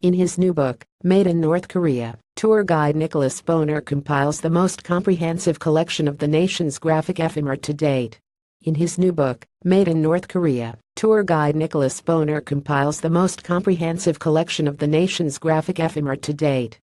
In his new book, Made in North Korea, tour guide Nicholas Boner compiles the most comprehensive collection of the nation's graphic ephemera to date. In his new book, Made in North Korea, tour guide Nicholas Boner compiles the most comprehensive collection of the nation's graphic ephemera to date.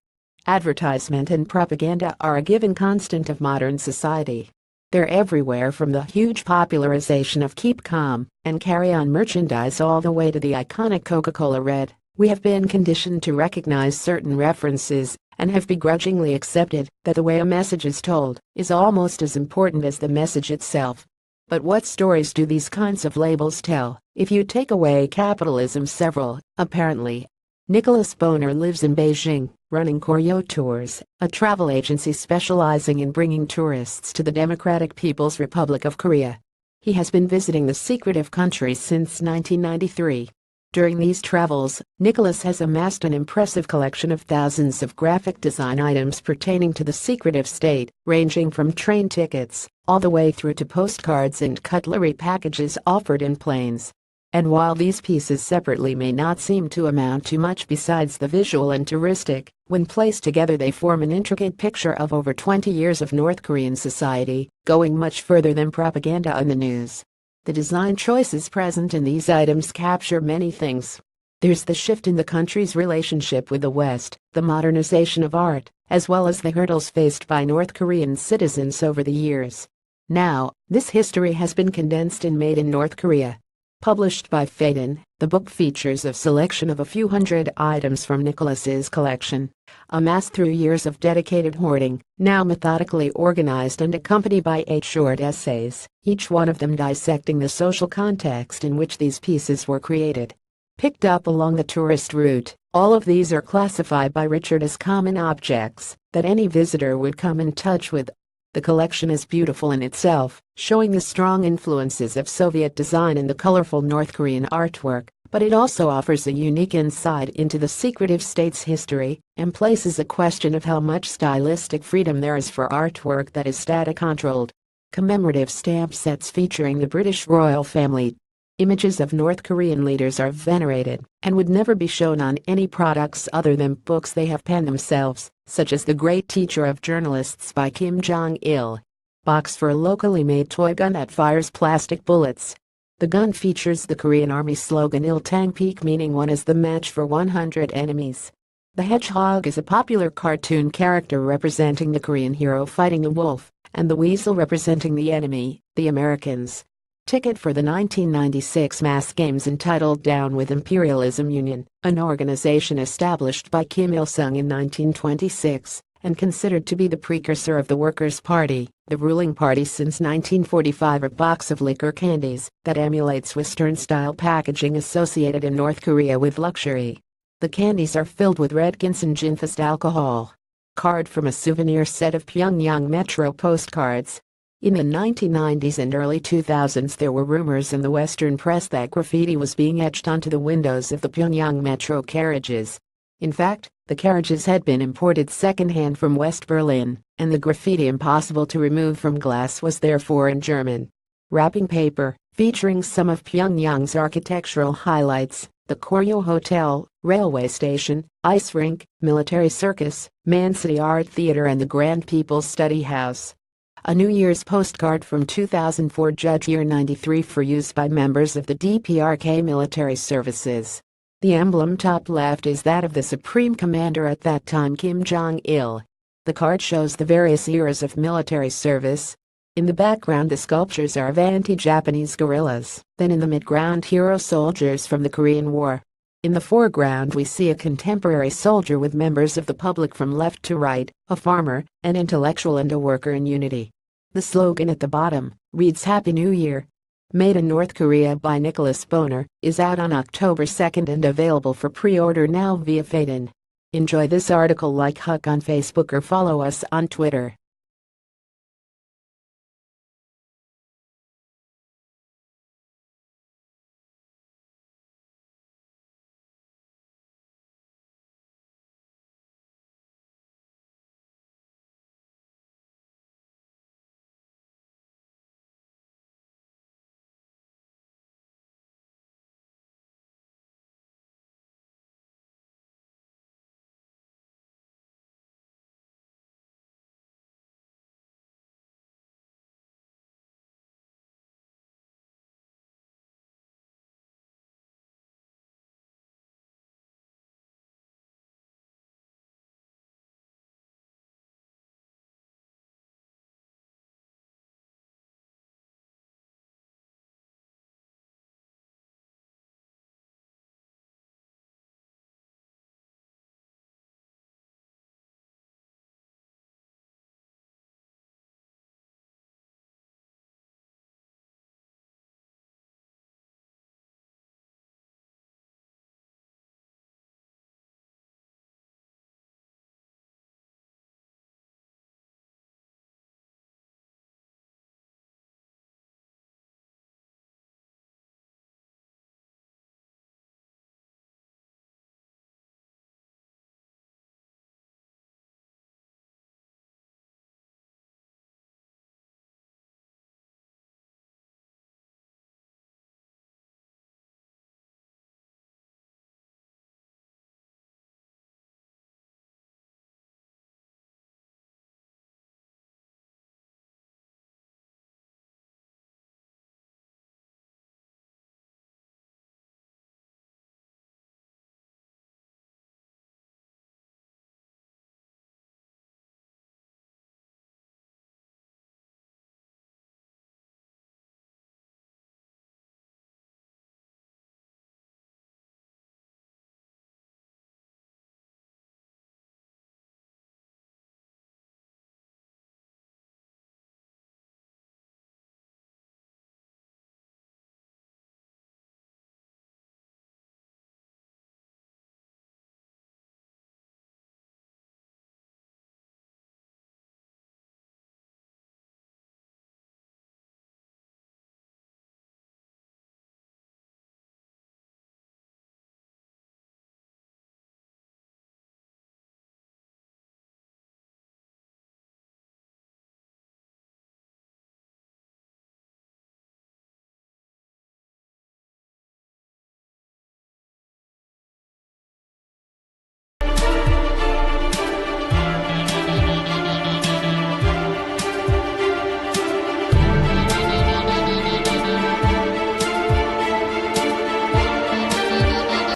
Advertisement and propaganda are a given constant of modern society. They're everywhere, from the huge popularization of Keep Calm and Carry On merchandise all the way to the iconic Coca-Cola Red. We have been conditioned to recognize certain references and have begrudgingly accepted that the way a message is told is almost as important as the message itself. But what stories do these kinds of labels tell, if you take away capitalism? Several, apparently. Nicholas Boner lives in Beijing, running Koryo Tours, a travel agency specializing in bringing tourists to the Democratic People's Republic of Korea. He has been visiting the secretive country since 1993. During these travels, Nicholas has amassed an impressive collection of thousands of graphic design items pertaining to the secretive state, ranging from train tickets all the way through to postcards and cutlery packages offered in planes. And while these pieces separately may not seem to amount to much besides the visual and touristic, when placed together they form an intricate picture of over 20 years of North Korean society, going much further than propaganda on the news. The design choices present in these items capture many things. There's the shift in the country's relationship with the West, the modernization of art, as well as the hurdles faced by North Korean citizens over the years. Now, this history has been condensed in Made in North Korea. Published by Phaidon, the book features a selection of a few hundred items from Nicholas's collection, amassed through years of dedicated hoarding, now methodically organized and accompanied by 8 short essays, each one of them dissecting the social context in which these pieces were created. Picked up along the tourist route, all of these are classified by Richard as common objects that any visitor would come in touch with. The collection is beautiful in itself, showing the strong influences of Soviet design in the colorful North Korean artwork, but it also offers a unique insight into the secretive state's history and places a question of how much stylistic freedom there is for artwork that is data-controlled. Commemorative stamp sets featuring the British royal family. Images of North Korean leaders are venerated and would never be shown on any products other than books they have penned themselves, such as The Great Teacher of Journalists by Kim Jong-il. Box for a locally made toy gun that fires plastic bullets. The gun features the Korean Army slogan Il Tang Peak, meaning one is the match for 100 enemies. The hedgehog is a popular cartoon character representing the Korean hero fighting the wolf, and the weasel representing the enemy, the Americans. Ticket for the 1996 mass games entitled Down with Imperialism Union, an organization established by Kim Il-sung in 1926 and considered to be the precursor of the Workers' Party, the ruling party since 1945. A box of liquor candies that emulates Western-style packaging associated in North Korea with luxury. The candies are filled with Redkins and gin-infused alcohol. Card from a souvenir set of Pyongyang Metro postcards. In the 1990s and early 2000s, there were rumors in the Western press that graffiti was being etched onto the windows of the Pyongyang Metro carriages. In fact, the carriages had been imported secondhand from West Berlin, and the graffiti impossible to remove from glass was therefore in German. Wrapping paper, featuring some of Pyongyang's architectural highlights, the Koryo Hotel, railway station, ice rink, military circus, Man City Art Theater and the Grand People's Study House. A New Year's postcard from 2004, Judge Year 93, for use by members of the DPRK military services. The emblem top left is that of the Supreme Commander at that time, Kim Jong-il. The card shows the various eras of military service. In the background, the sculptures are of anti-Japanese guerrillas, then in the midground, hero soldiers from the Korean War. In the foreground we see a contemporary soldier with members of the public from left to right, a farmer, an intellectual and a worker in unity. The slogan at the bottom reads Happy New Year. Made in North Korea by Nicholas Boner is out on October 2nd and available for pre-order now via Phaidon. Enjoy this article, like Huck on Facebook or follow us on Twitter.